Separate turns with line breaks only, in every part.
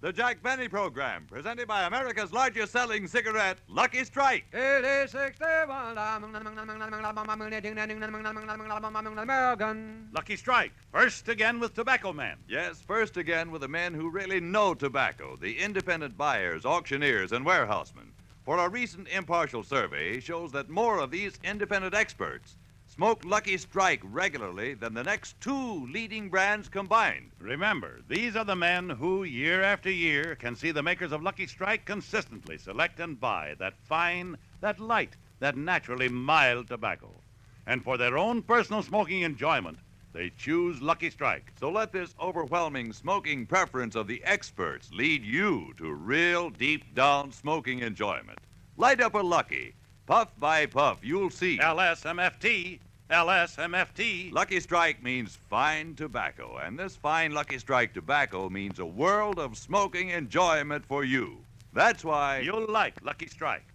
The Jack Benny Program, presented by America's largest selling cigarette, Lucky Strike.
American.
Lucky Strike, first again with Tobacco Man.
Yes, first again with the men who really know tobacco, the independent buyers, auctioneers, and warehousemen. For a recent impartial survey shows that more of these independent experts smoke Lucky Strike regularly than the next two leading brands combined.
Remember, these are the men who, year after year, can see the makers of Lucky Strike consistently select and buy that fine, that light, that naturally mild tobacco. And for their own personal smoking enjoyment, they choose Lucky Strike.
So let this overwhelming smoking preference of the experts lead you to real deep-down smoking enjoyment. Light up a Lucky. Puff by puff, you'll see.
LSMFT. LSMFT.
Lucky Strike means fine tobacco, and this fine Lucky Strike tobacco means a world of smoking enjoyment for you. That's why
You'll like Lucky Strike.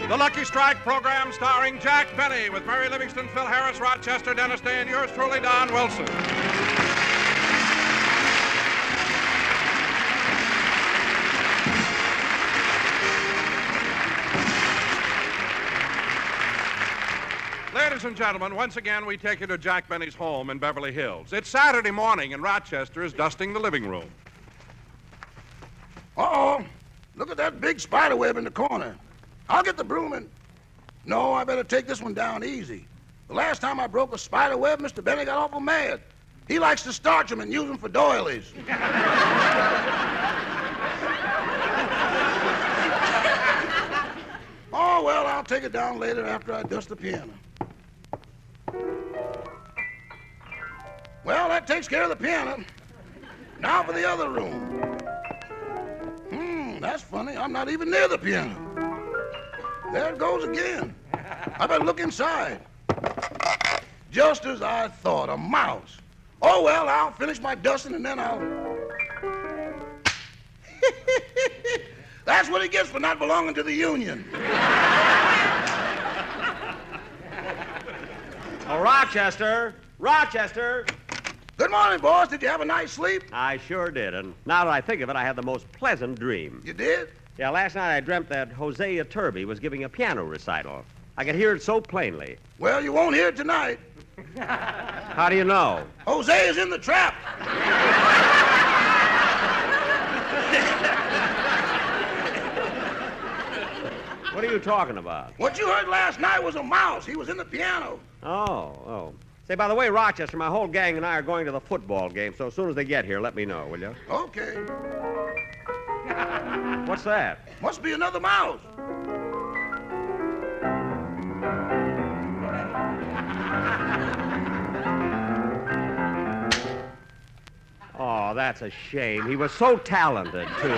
The Lucky Strike program starring Jack Benny with Mary Livingston, Phil Harris, Rochester, Dennis Day, and yours truly, Don Wilson. Ladies and gentlemen, once again, we take you to Jack Benny's home in Beverly Hills. It's Saturday morning, and Rochester is dusting the living room.
Uh-oh. Look at that big spider web in the corner. I'll get the broom and... No, I better take this one down easy. The last time I broke a spider web, Mr. Benny got awful mad. He likes to starch them and use them for doilies. Oh, well, I'll take it down later after I dust the piano. Well, that takes care of the piano. Now for the other room. That's funny. I'm not even near the piano. There it goes again. I better look inside. Just as I thought, a mouse. Oh, well, I'll finish my dusting and then I'll... That's what he gets for not belonging to the union.
Oh, Rochester! Rochester!
Good morning, boss. Did you have a nice sleep?
I sure did, and now that I think of it, I had the most pleasant dream.
You did?
Yeah, last night I dreamt that Hosea Turby was giving a piano recital. I could hear it so plainly.
Well, you won't hear it tonight.
How do you know?
Jose is in the trap.
What are you talking about?
What you heard last night was a mouse. He was in the piano.
Oh. Say, by the way, Rochester, my whole gang and I are going to the football game, so as soon as they get here, let me know, will you?
Okay.
What's that?
Must be another mouse.
Oh, that's a shame. He was so talented, too.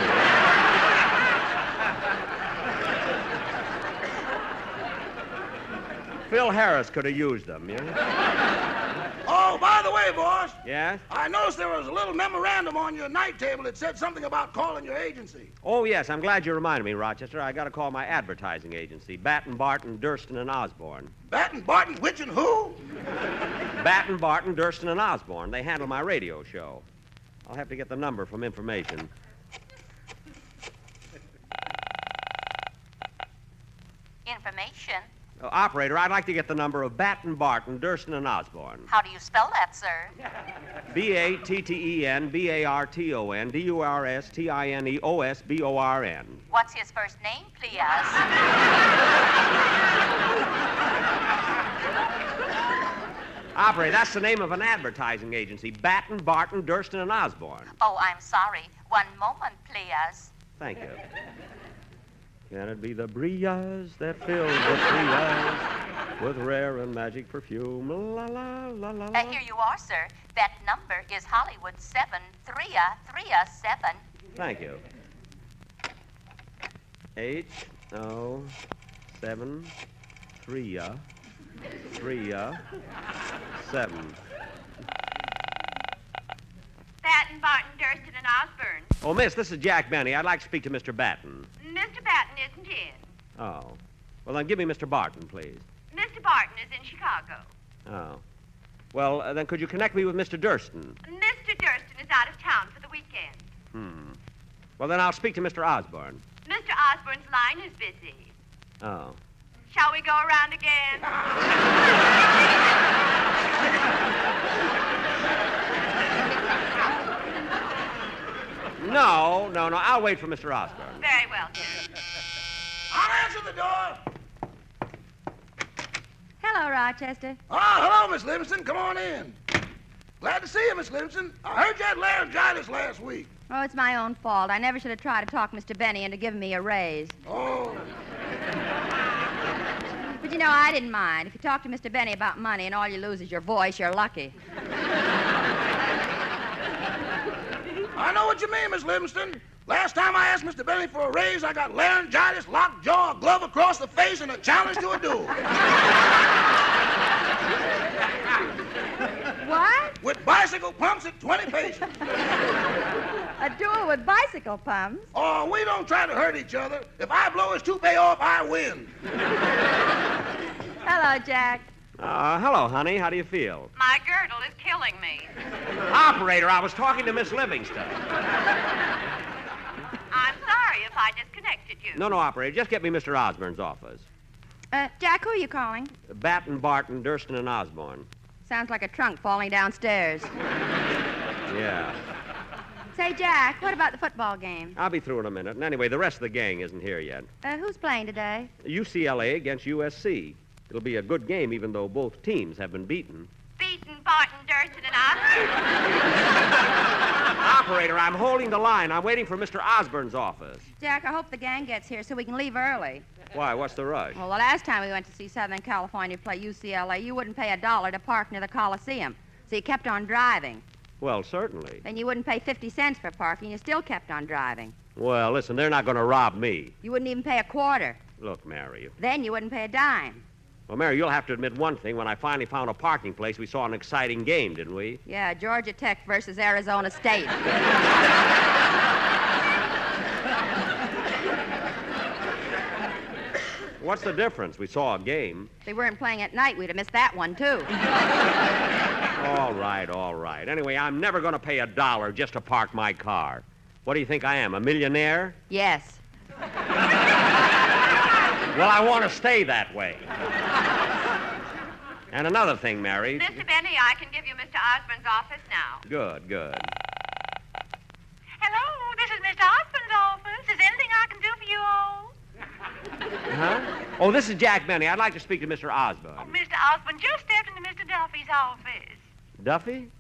Phil Harris could have used them, you know?
Oh, by the way, boss.
Yes?
I noticed there was a little memorandum on your night table that said something about calling your agency.
Oh, yes, I'm glad you reminded me, Rochester. I got to call my advertising agency, Batten, Barton, Durston, and Osborne.
Batten, Barton, which, and who?
Batten, Barton, Durston, and Osborne. They handle my radio show. I'll have to get the number from information.
Information?
Operator, I'd like to get the number of Batten, Barton, Durston, and Osborne.
How do you spell that, sir?
Batten, Barton, Durstin,
What's his first name, please?
Operator, that's the name of an advertising agency, Batten, Barton, Durston, and Osborne.
Oh, I'm sorry. One moment, please.
Thank you. Can it be the breeze that fills the trees with rare and magic perfume? La, la, la, la, la.
Here you are, sir. That number is Hollywood 73337.
Thank you. H-O-7-3-3-7.
Batten, Barton, Durston, and Osborne.
Oh, miss, this is Jack Benny. I'd like to speak to Mr. Batten.
Mr. Batten isn't in.
Oh. Well, then give me Mr. Barton, please.
Mr. Barton is in Chicago.
Oh. Well, then could you connect me with Mr. Durston?
Mr. Durston is out of town for the weekend.
Well, then I'll speak to Mr. Osborne.
Mr. Osborne's line is busy.
Oh.
Shall we go around again?
No. I'll wait for Mr. Osborne.
Very well, sir.
I'll answer the door.
Hello, Rochester.
Oh, hello, Miss Livingston. Come on in. Glad to see you, Miss Livingston. I heard you had laryngitis last week.
Oh, it's my own fault. I never should have tried to talk Mr. Benny into giving me a raise.
Oh,
But you know, I didn't mind. If you talk to Mr. Benny about money and all you lose is your voice, you're lucky.
I know what you mean, Miss Livingston. Last time I asked Mr. Benny for a raise, I got laryngitis, locked jaw, a glove across the face, and a challenge to a duel.
What?
With bicycle pumps at 20 paces.
A duel with bicycle pumps?
Oh, we don't try to hurt each other. If I blow his toupee off, I win.
Hello, Jack.
Hello, honey. How do you feel?
My girdle is killing me.
Operator, I was talking to Miss Livingston.
I'm sorry if I disconnected you.
No, operator. Just get me Mr. Osborne's office.
Jack, who are you calling?
Batten, Barton, Durston, and Osborne.
Sounds like a trunk falling downstairs.
Yeah.
Say, Jack, what about the football game?
I'll be through in a minute. And anyway, the rest of the gang isn't here yet.
Who's playing today?
UCLA against USC. It'll be a good game, even though both teams have been beaten.
Beaten Barton, Durston, and Osborne.
Operator, I'm holding the line. I'm waiting for Mr. Osborne's office.
Jack, I hope the gang gets here so we can leave early.
Why? What's the rush?
Well, the last time we went to see Southern California play UCLA, you wouldn't pay $1 to park near the Coliseum. So you kept on driving.
Well, certainly.
Then you wouldn't pay 50 cents for parking. You still kept on driving.
Well, listen, they're not going to rob me.
You wouldn't even pay a quarter.
Look, Mary.
Then you wouldn't pay a dime.
Well, Mary, you'll have to admit one thing. When I finally found a parking place, we saw an exciting game, didn't we?
Yeah, Georgia Tech versus Arizona State.
What's the difference? We saw a game.
If they weren't playing at night, we'd have missed that one, too.
All right. Anyway, I'm never going to pay $1 just to park my car. What do you think I am, a millionaire?
Yes.
Well, I want to stay that way. And another thing, Mary.
Mr. Benny, I can give you Mr. Osborne's office now.
Good.
Hello, this is Mr. Osborne's office. Is anything I can do for you all?
Huh? Oh, this is Jack Benny. I'd like to speak to Mr. Osborne.
Oh, Mr. Osborne just stepped into Mr. Duffy's office.
Duffy?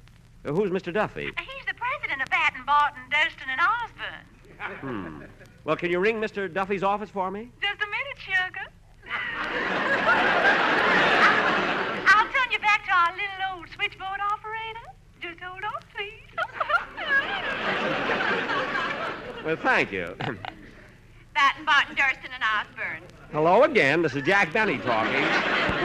Who's Mr. Duffy?
He's the president of Batten, Barton, Durston, and Osborne.
Well, can you ring Mr. Duffy's office for me?
Just a minute, sugar. I'll turn you back to our little old switchboard operator. Just hold on, please.
Well, thank you.
Batten, Barton, Durston, and Osborne.
Hello again. This is Jack Benny talking.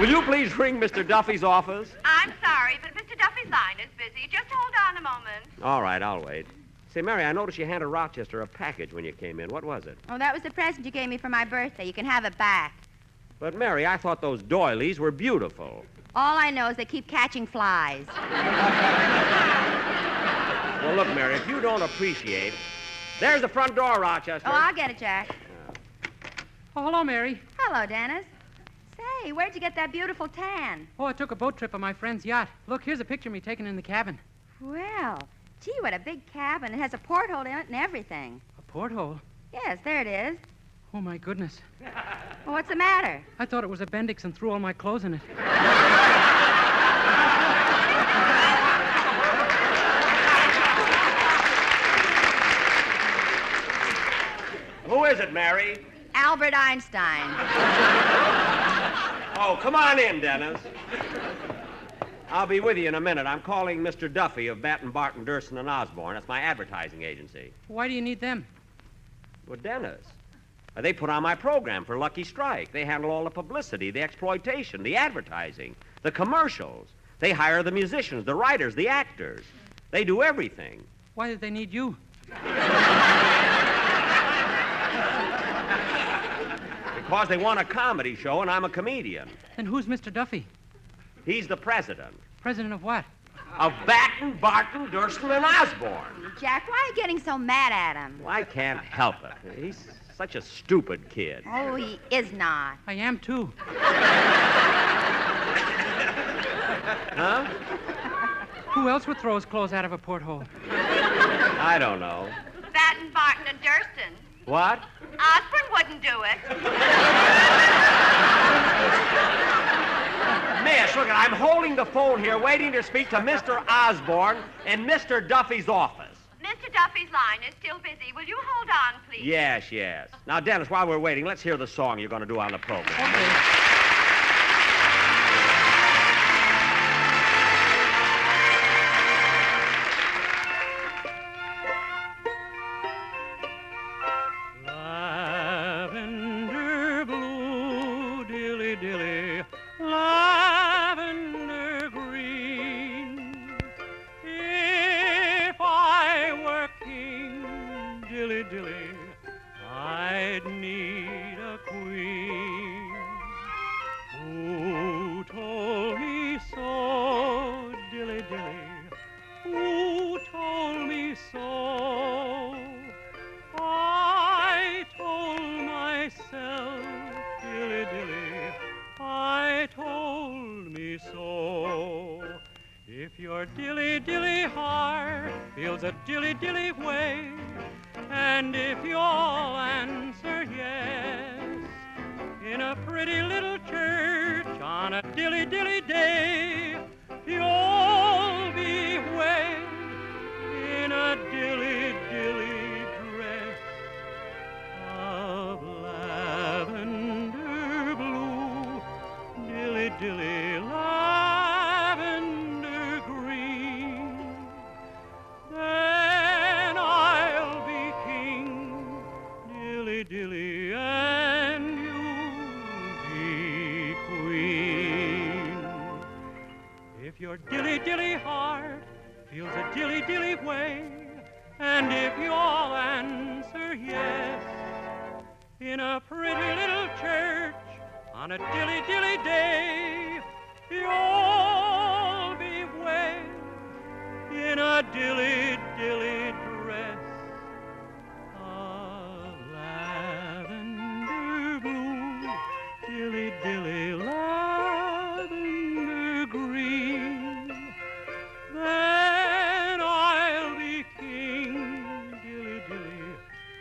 Will you please ring Mr. Duffy's office?
I'm sorry, but Mr. Duffy's line is busy. Just hold on a moment.
All right, I'll wait. Say, Mary, I noticed you handed Rochester a package when you came in. What was it?
Oh, that was the present you gave me for my birthday. You can have it back.
But, Mary, I thought those doilies were beautiful.
All I know is they keep catching flies.
Well, look, Mary, if you don't appreciate... There's the front door, Rochester.
Oh, I'll get it, Jack.
Oh, hello, Mary.
Hello, Dennis. Say, where'd you get that beautiful tan?
Oh, I took a boat trip on my friend's yacht. Look, here's a picture of me taken in the cabin.
Well, gee, what a big cabin. It has a porthole in it and everything.
A porthole?
Yes, there it is.
Oh, my goodness.
Well, what's the matter?
I thought it was a Bendix and threw all my clothes in it.
Who is it, Mary?
Albert Einstein.
Oh, come on in, Dennis. I'll be with you in a minute. I'm calling Mr. Duffy of Batten, Barton, Durston, and Osborne. That's my advertising agency.
Why do you need them?
Well, Dennis, they put on my program for Lucky Strike. They handle all the publicity, the exploitation, the advertising, the commercials. They hire the musicians, the writers, the actors. They do everything.
Why did they need
Because they want a comedy show and I'm a comedian.
Then who's Mr. Duffy?
He's the president
President of what?
of Batten, Barton, Durston, and Osborne.
Jack, why are you getting so mad at him?
Well, I can't help it. He's such a stupid kid.
Oh, he is not.
I am, too.
Huh?
Who else would throw his clothes out of a porthole?
I don't know.
Batten, Barton, and Durston.
What?
Osborne wouldn't do it.
Miss, look, I'm holding the phone here waiting to speak to Mr. Osborne in Mr. Duffy's office.
Mr. Duffy's line is still busy. Will you hold on, please?
Yes, yes. Now, Dennis, while we're waiting, let's hear the song you're going to do on the program.
Okay. Lavender blue, dilly dilly, lavender green. If I were king, dilly dilly, I'd need a queen. Who told me so, dilly dilly? Who told me so? I told myself, dilly dilly, I told me so. If your dilly dilly heart feels a dilly dilly way, and if you'll answer yes, in a pretty little church on a dilly dilly day, you'll be wed in a dilly dilly dress of lavender blue, dilly dilly lavender green. Then I'll be king, dilly dilly, and you'll be queen. If your dilly dilly heart feels a dilly dilly way, and if you'll answer yes, in a pretty little church on a dilly dilly day, you'll be wed in a dilly dilly dress of lavender blue, dilly dilly lavender green. Then I'll be king, dilly dilly,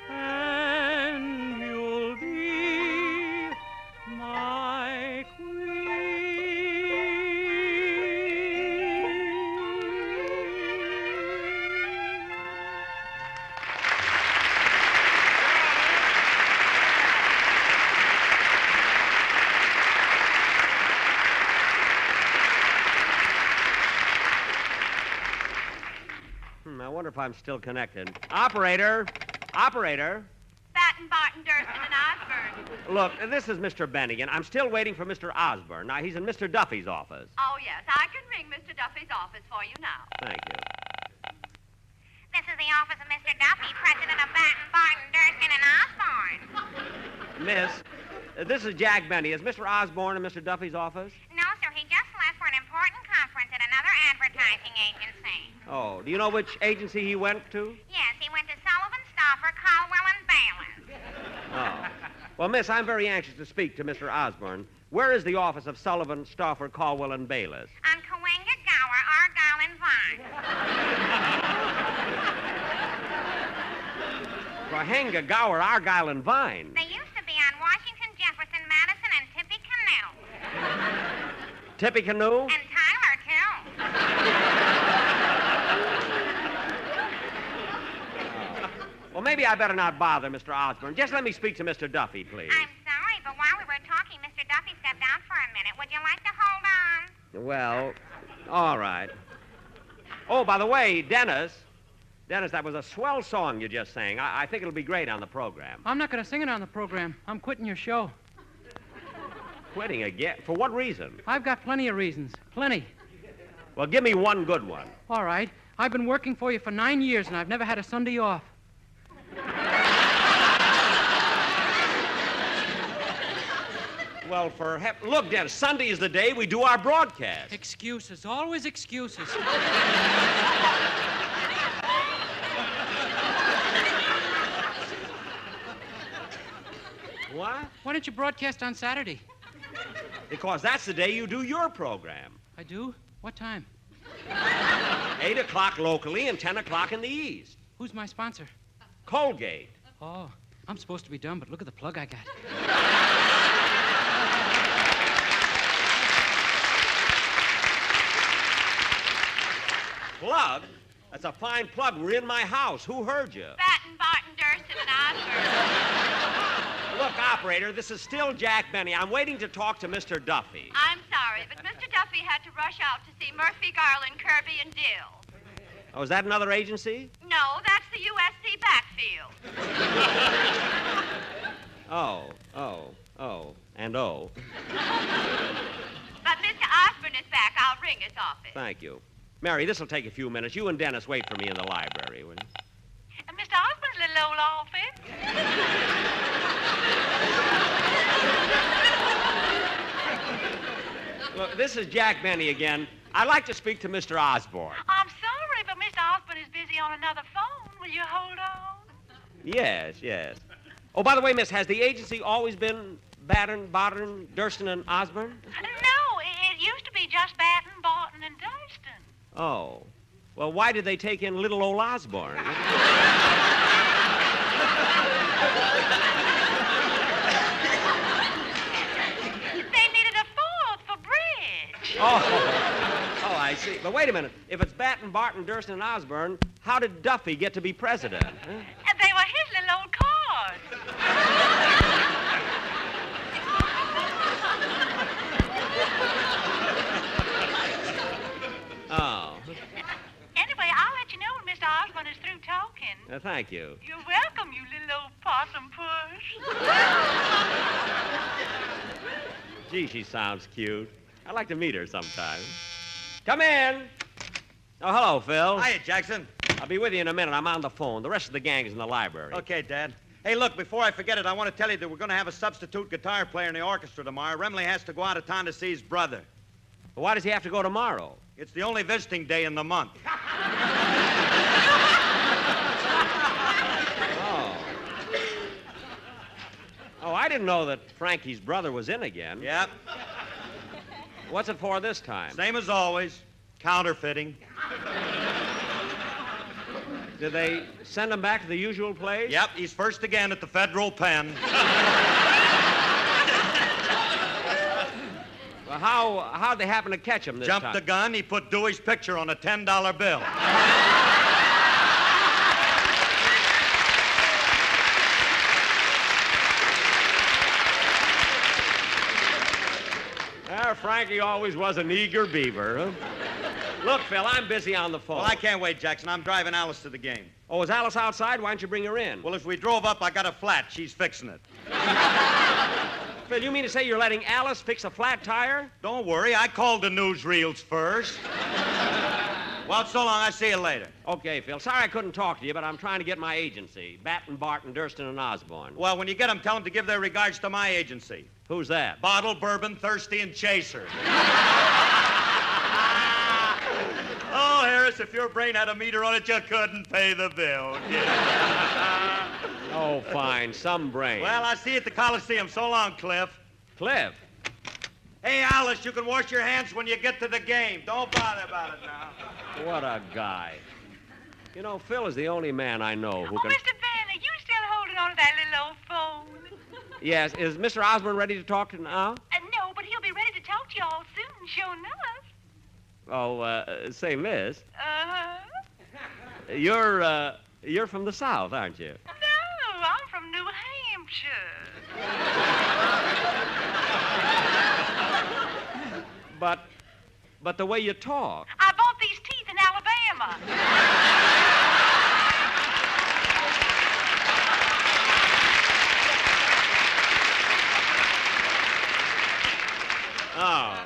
and you'll be my queen.
I wonder if I'm still connected. Operator! Operator!
Batten, Barton, Durston, and Osborne.
Look, this is Mr. Bennigan. I'm still waiting for Mr. Osborne. Now, he's in Mr. Duffy's office.
Oh, yes. I can ring Mr. Duffy's office for you now.
Thank you.
This is the office of Mr. Duffy, president of Batten, Barton, Durston, and Osborne.
Miss, this is Jack Benny. Is Mr. Osborne in Mr. Duffy's office?
No, sir, he just left for an important conference at another advertising agency.
Oh, do you know which agency he went to?
Yes, he went to Sullivan, Stauffer, Caldwell, and Bayless.
Oh. Well, miss, I'm very anxious to speak to Mr. Osborne. Where is the office of Sullivan, Stauffer, Caldwell, and Bayless?
On Cahuenga, Gower, Argyle, and Vine.
Cahuenga, Gower, Argyle, and Vine.
They used to be on Washington, Jefferson, Madison, and Tippecanoe.
Tippecanoe?
And Tyler, too.
Well, maybe I better not bother Mr. Osborne. Just let me speak to Mr. Duffy, please.
I'm sorry, but while we were talking, Mr. Duffy stepped out for a minute. Would you like to hold on?
Well, all right. Oh, by the way, Dennis, that was a swell song you just sang. I think it'll be great on the program.
I'm not going to sing it on the program. I'm quitting your show.
Quitting again? For what reason?
I've got plenty of reasons. Plenty.
Well, give me one good one.
All right. I've been working for you for 9 years, and I've never had a Sunday off.
Well, look, Dennis, Sunday is the day we do our broadcast.
Excuses, always excuses.
What?
Why don't you broadcast on Saturday?
Because that's the day you do your program.
I do? What time?
8 o'clock locally and 10 o'clock in the East.
Who's my sponsor?
Colgate.
Oh, I'm supposed to be dumb, but look at the plug I got.
Plug? That's a fine plug. We're in my house. Who heard you?
Batten, Barton, Durston, and Osborne.
Look, operator, this is still Jack Benny. I'm waiting to talk to Mr. Duffy.
I'm sorry, but Mr. Duffy had to rush out to see Murphy, Garland, Kirby, and Dill.
Oh, is that another agency?
No, that's the USC backfield.
And oh.
But Mr. Osborne is back. I'll ring his office.
Thank you. Mary, this will take a few minutes. You and Dennis wait for me in the library, will you?
And Mr. Osborne's little old office.
Look, this is Jack Benny again. I'd like to speak to Mr. Osborne.
I'm sorry, but Mr. Osborne is busy on another phone. Will you hold on?
Yes. Oh, by the way, miss, has the agency always been Batten, Barton, Durston, and Osborne?
No, it used to be just Batten, Barton, and Durston.
Oh. Well, why did they take in little old Osborne?
They needed a fourth for bridge.
Oh, I see. But wait a minute. If it's Batten, Barton, Durston, and Osborne, how did Duffy get to be president? Huh?
And they were his little old cards.
Oh.
Anyway, I'll let you know when Mr. Osborne is through talking.
Thank you.
You're welcome, you little old possum puss.
Gee, she sounds cute. I'd like to meet her sometime. Come in. Oh, hello, Phil.
Hiya, Jackson.
I'll be with you in a minute. I'm on the phone. The rest of the gang is in the library.
Okay, Dad. Hey, look, before I forget it, I want to tell you that we're going to have a substitute guitar player in the orchestra tomorrow. Remley has to go out of town to see his brother.
Well, why does he have to go tomorrow?
It's the only visiting day in the month.
Oh, I didn't know that Frankie's brother was in again.
Yep.
What's it for this time?
Same as always. Counterfeiting.
Did they send him back to the usual place?
Yep, he's first again at the federal pen.
Well, how'd they happen to catch him this time?
Jumped the gun, he put Dewey's picture on a $10 bill.
Frankie always was an eager beaver. Huh? Look, Phil, I'm busy on the phone.
Well, I can't wait, Jackson. I'm driving Alice to the game.
Oh, is Alice outside? Why don't you bring her in?
Well, if we drove up, I got a flat. She's fixing it.
Phil, you mean to say you're letting Alice fix a flat tire?
Don't worry. I called the newsreels first. Well, so long. I'll see you later.
Okay, Phil. Sorry I couldn't talk to you, but I'm trying to get my agency. Batten, Barton, Durston, and Osborne.
Well, when you get them, tell them to give their regards to my agency.
Who's that?
Bottle, Bourbon, Thirsty, and Chaser. Oh, Harris, if your brain had a meter on it, you couldn't pay the bill.
Oh, fine. Some brain.
Well, I'll see you at the Coliseum. So long, Cliff.
Cliff?
Hey, Alice, you can wash your hands when you get to the game. Don't bother about it now.
What a guy. You know, Phil is the only man I know who can...
Mr. Benny, you still holding on to that little old phone?
Yes. Is Mr. Osborne ready to talk to now?
No, but he'll be ready to talk to you all soon, sure enough.
Oh, say, miss,
Uh-huh.
you're from the South, aren't you?
No, I'm from New Hampshire.
But the way you talk.
I bought these teeth in Alabama.
Oh.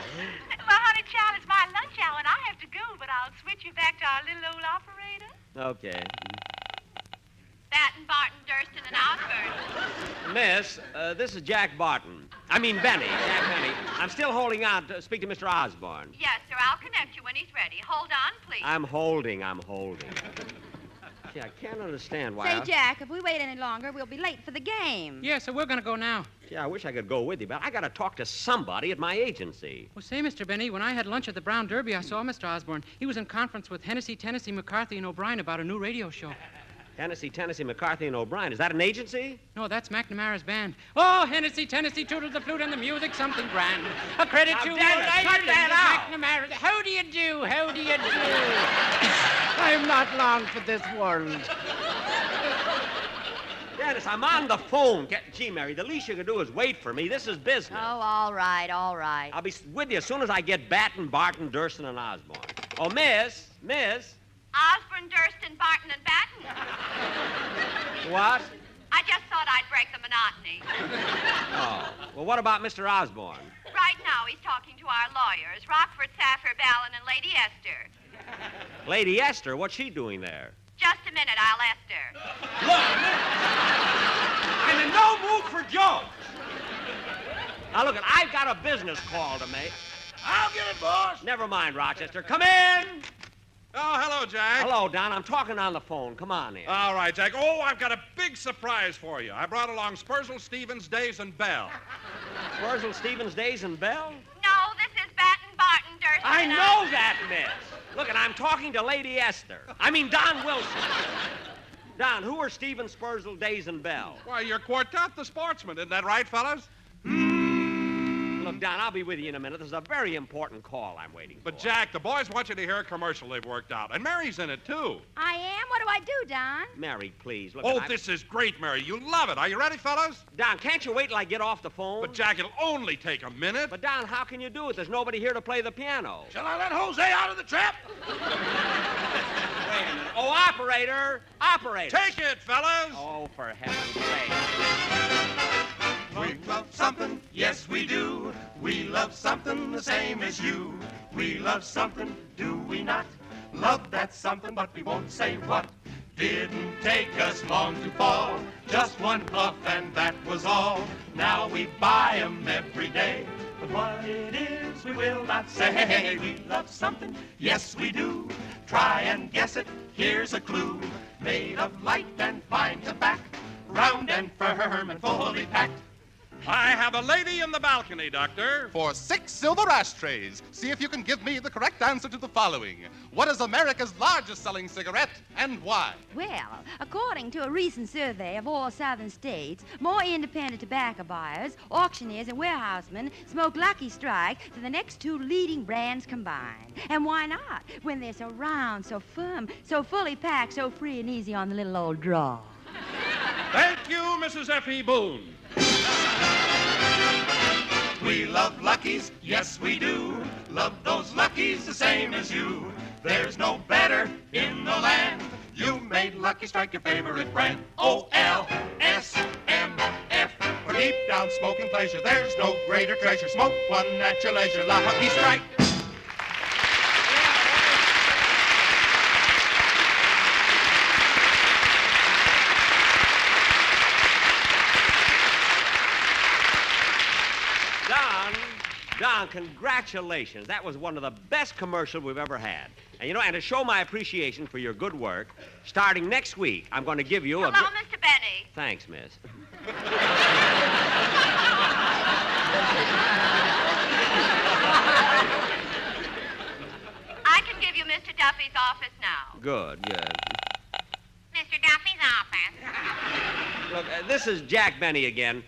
Well, honey, child, it's my lunch hour, and I have to go, but I'll switch you back to our little old operator.
Okay.
Batten, Barton, Durston, and Osborne.
Miss, this is Jack Barton. I mean Benny, Jack Benny. I'm still holding on to speak to Mr. Osborne.
Yes, sir. I'll connect you when he's ready. Hold on, please.
I'm holding. Gee, I can't understand why.
Say, Jack, if we wait any longer, we'll be late for the game.
Yeah, so we're going to go now.
Gee, I wish I could go with you, but I got to talk to somebody at my agency.
Well, say, Mr. Benny, when I had lunch at the Brown Derby, I saw Mr. Osborne. He was in conference with Hennessy, McCarthy, and O'Brien about a new radio show.
Hennessy, McCarthy, and O'Brien. Is that an agency?
No, that's McNamara's band. Oh, Hennessy, toodle the flute and the music, something grand. A credit
Now,
to
Dennis, cut that out.
McNamara. How do you do? How do you do? I'm not long for this world.
Dennis, I'm on the phone. Gee, Mary, the least you can do is wait for me. This is business.
Oh, all right, all right.
I'll be with you as soon as I get Batten, Barton, Durston, and Osborne. Oh, Miss.
Osborne, Durston, Barton, and Batten.
What?
I just thought I'd break the monotony.
Oh. Well, what about Mr. Osborne?
Right now, he's talking to our lawyers, Rockford, Saffir, Ballin, and Lady Esther.
Lady Esther, what's she doing there?
Just a minute, I'll Esther.
Look! I'm in no mood for jokes. Now, look, I've got a business call to make.
I'll get it, boss.
Never mind, Rochester. Come in.
Oh, hello, Jack.
Hello, Don. I'm talking on the phone. Come on in.
All right, Jack. Oh, I've got a big surprise for you. I brought along Spursel, Stevens, Days, and Bell.
Spursel, Stevens, Days, and Bell?
No, this is Batten, Barton, Durston.
I
and
know that, miss. Look, and I'm talking to Lady Esther. I mean, Don Wilson. Don, who are Stevens, Spursel, Days, and Bell?
Why, you're Quartet the Sportsman. Isn't that right, fellas?
Look, Don, I'll be with you in a minute. This is a very important call I'm waiting for.
But, Jack, the boys want you to hear a commercial they've worked out. And Mary's in it, too.
I am? What do I do, Don?
Mary, please. Look,
Oh, this is great, Mary. You love it. Are you ready, fellas?
Don, can't you wait till I get off the phone?
But, Jack, it'll only take a minute.
But, Don, how can you do it? There's nobody here to play the piano.
Shall I let Jose out of the trap?
Wait a minute. Oh, operator!
Take it, fellas.
Oh, for heaven's sake.
We love something, yes we do. We love something the same as you. We love something, do we not? Love that something, but we won't say what. Didn't take us long to fall. Just one puff and that was all. Now we buy 'em every day. But what it is we will not say. We love something, yes we do. Try and guess it, here's a clue. Made of light and fine tobacco. Round and firm and fully packed.
I have a lady in the balcony, Doctor.
For 6 silver ashtrays, see if you can give me the correct answer to the following. What is America's largest selling cigarette and why?
Well, according to a recent survey of all southern states, more independent tobacco buyers, auctioneers, and warehousemen smoke Lucky Strike than the next 2 leading brands combined. And why not, when they're so round, so firm, so fully packed, so free and easy on the little old draw?
Thank you, Mrs. F.E. Boone.
We love Luckies, yes we do. Love those Luckies the same as you. There's no better in the land. You made Lucky Strike your favorite brand. OLSMF. For deep down smoking pleasure, there's no greater treasure. Smoke one at your leisure. Lucky Strike.
Don, congratulations. That was one of the best commercials we've ever had. And, and to show my appreciation for your good work, starting next week, I'm going to give you
Hello, Mr. Benny.
Thanks, miss.
I can give you Mr. Duffy's office now.
Good.
Mr. Duffy's office.
Look, this is Jack Benny again.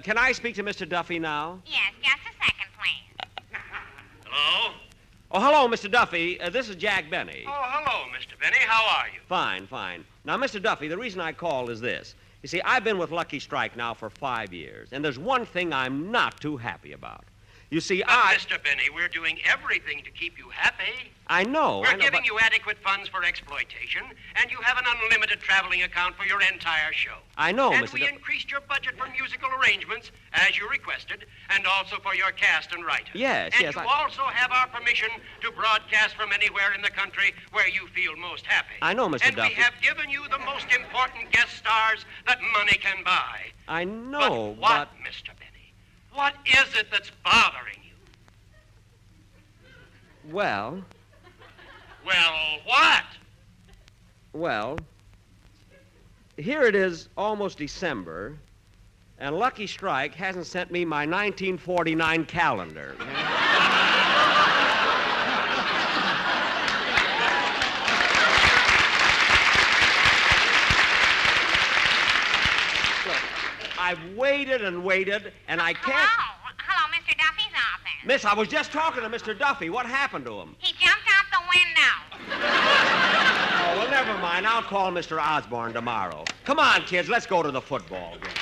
Can I speak to Mr. Duffy now?
Yes, just a second, please.
Hello?
Oh, hello, Mr. Duffy. This is Jack Benny.
Oh, hello, Mr. Benny. How are you?
Fine. Now, Mr. Duffy, the reason I called is this. You see, I've been with Lucky Strike now for 5 years, and there's one thing I'm not too happy about. You see,
Mr. Benny, we're doing everything to keep you happy.
I know.
We're giving you adequate funds for exploitation, and you have an unlimited traveling account for your entire show.
I know,
and
Mr.
we increased your budget for musical arrangements, as you requested, and also for your cast and writer.
Yes.
And you also have our permission to broadcast from anywhere in the country where you feel most happy.
I know, Mr.
And
Duffy.
we have given you the most important guest stars that money can buy.
I know,
But what, Mr. Benny? What is it that's bothering you?
Well,
Well, what?
well, here it is almost December, and Lucky Strike hasn't sent me my 1949 calendar. I've waited and waited, and I can't...
Hello, Mr. Duffy's office.
Miss, I was just talking to Mr. Duffy. What happened to him?
He jumped out the window.
Oh, well, never mind. I'll call Mr. Osborne tomorrow. Come on, kids. Let's go to the football game.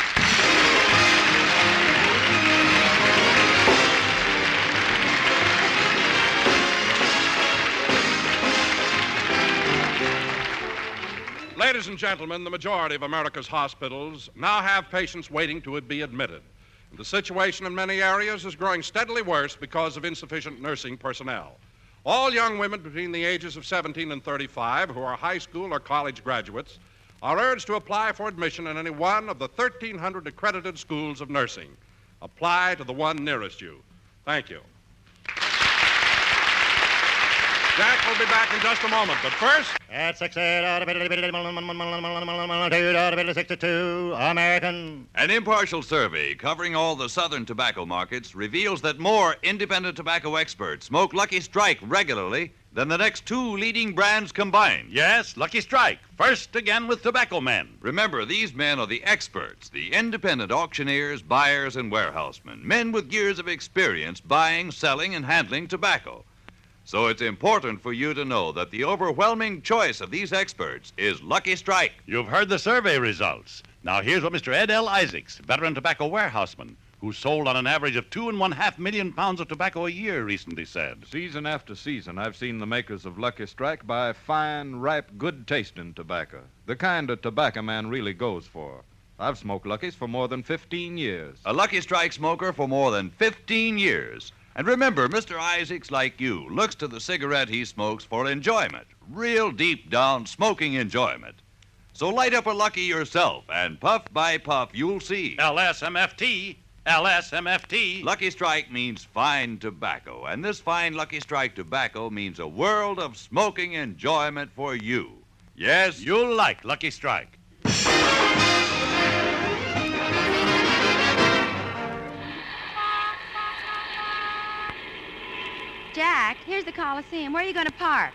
Ladies and gentlemen, the majority of America's hospitals now have patients waiting to be admitted. The situation in many areas is growing steadily worse because of insufficient nursing personnel. All young women between the ages of 17 and 35 who are high school or college graduates are urged to apply for admission in any one of the 1,300 accredited schools of nursing. Apply to the one nearest you. Thank you. Jack will be back in just a moment, but first...
At 62, American.
An impartial survey covering all the southern tobacco markets reveals that more independent tobacco experts smoke Lucky Strike regularly than the next two leading brands combined.
Yes, Lucky Strike. First again with tobacco men.
Remember, these men are the experts, the independent auctioneers, buyers, and warehousemen, men with years of experience buying, selling, and handling tobacco. So it's important for you to know that the overwhelming choice of these experts is Lucky Strike.
You've heard the survey results. Now here's what Mr. Ed L. Isaacs, veteran tobacco warehouseman, who sold on an average of 2.5 million pounds of tobacco a year, recently said.
Season after season, I've seen the makers of Lucky Strike buy fine, ripe, good-tasting tobacco, the kind a tobacco man really goes for. I've smoked Luckies for more than 15 years.
A Lucky Strike smoker for more than 15 years. And remember, Mr. Isaacs, like you, looks to the cigarette he smokes for enjoyment, real deep down smoking enjoyment. So light up a Lucky yourself, and puff by puff, you'll see.
LSMFT, LSMFT.
Lucky Strike means fine tobacco, and this fine Lucky Strike tobacco means a world of smoking enjoyment for you. Yes?
You'll like Lucky Strike.
Jack, here's the Coliseum. Where are you going to park?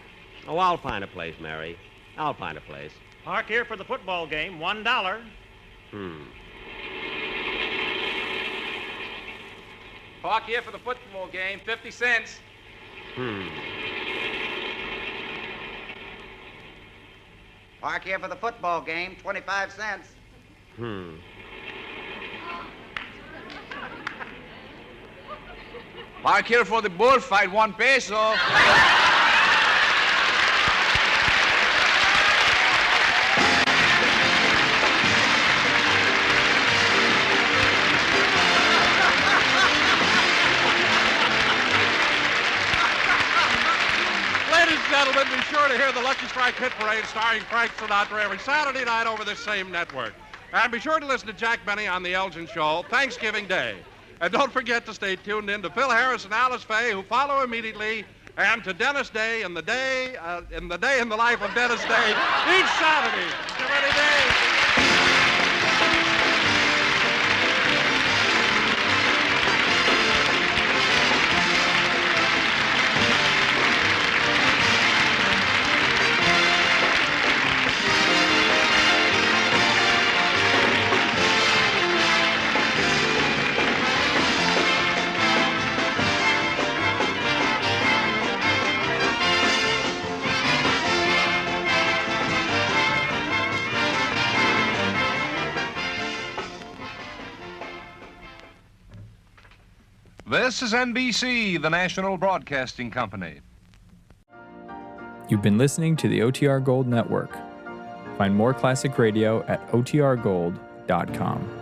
Oh, I'll find a place, Mary. I'll find a place.
Park here for the football game, $1.
Park here for the football game, 50 cents.
Park here for the football game, 25 cents.
Park here for the bullfight, 1 peso.
Ladies and gentlemen, be sure to hear the Lucky Strike Hit Parade starring Frank Sinatra every Saturday night over this same network. And be sure to listen to Jack Benny on The Elgin Show Thanksgiving Day. And don't forget to stay tuned in to Phil Harris and Alice Faye, who follow immediately, and to Dennis Day in the day in the life of Dennis Day each Saturday. Get ready, Day.
This is NBC, the National Broadcasting Company.
You've been listening to the OTR Gold Network. Find more classic radio at otrgold.com.